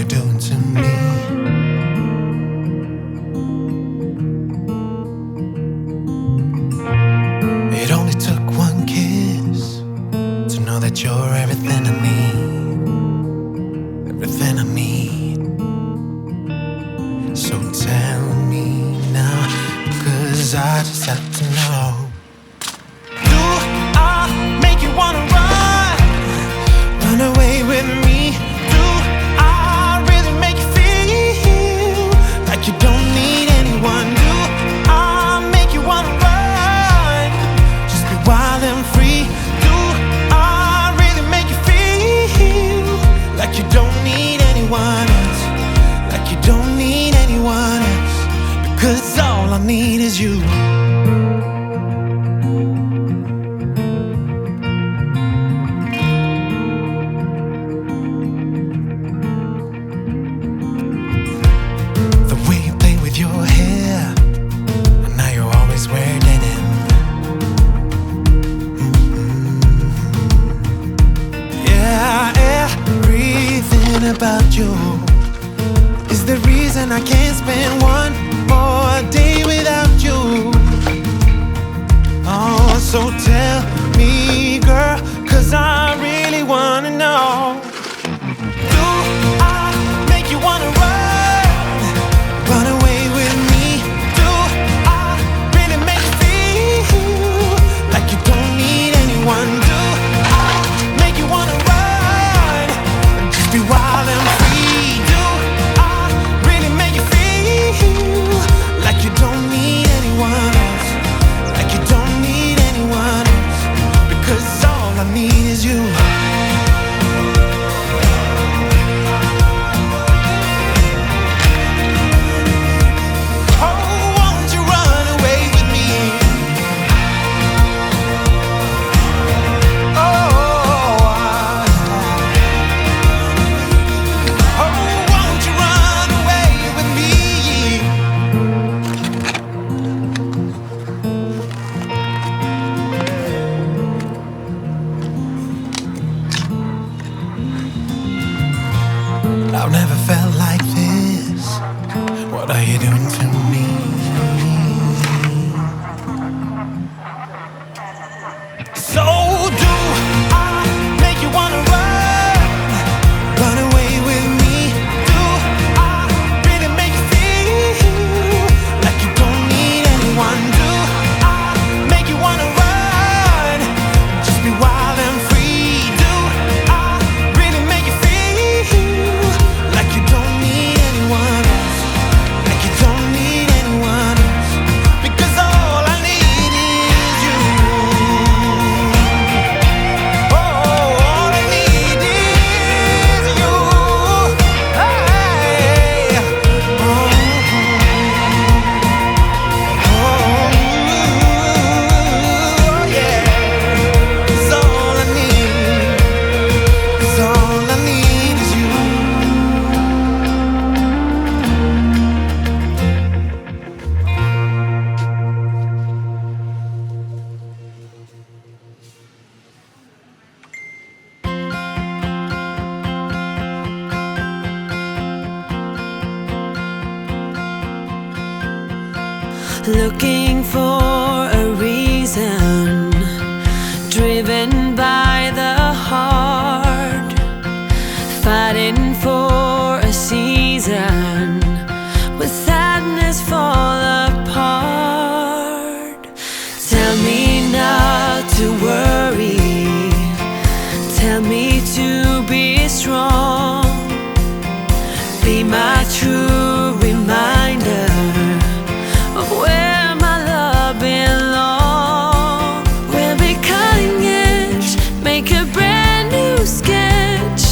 you're doing to me. It only took one kiss to know that you're everything I need, everything I need. So tell me now, 'cause I just have to know. Do I make you wanna run away with me? Do I really make you feel like you don't need anyone? Do I make you wanna run, just be wild and free? Do I really make you feel like you don't need anyone else, like you don't need anyone else? Because all I need is you. Your hair, and now you're always wearing denim. Yeah, everything about you is the reason I can't spend one more day without you. Oh, so tell me, girl, 'cause I really wanna know. Do I make you wanna run away with me? Do I really make you feel like you don't need anyone? Do I make you wanna run and just be wild and free? Do I really make you feel like you don't need anyone else, like you don't need anyone else? Because all I need is you. I've never felt like this. What are you doing to me? So do I make you wanna run away with me? Do I really make you feel like you don't need anyone? Do I make you wanna run, just be wild and free? Do I really make you feel like you don't need anyone else, like you don't need anyone else? Because all I need is you. Oh, all I need is you. Hey. Oh, yeah. 'Cause all I need, 'cause all I need is you. Looking for a reason, driven by the heart, fighting for a season, with sadness fall apart. Tell me not to worry, tell me to be strong, be my true reminder of where my love belongs. We'll be cutting edge, make a brand new sketch.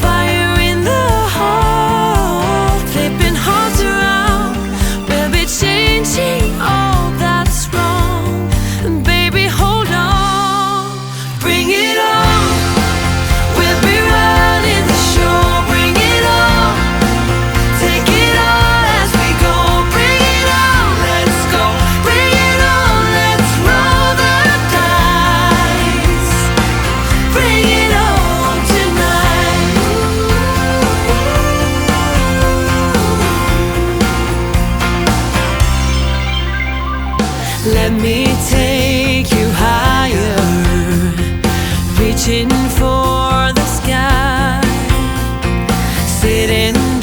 Fire in the heart, flipping hearts around. We'll be changing all that's wrong. And baby, hold on, bring it on. We'll be running the show, bring it on. didn't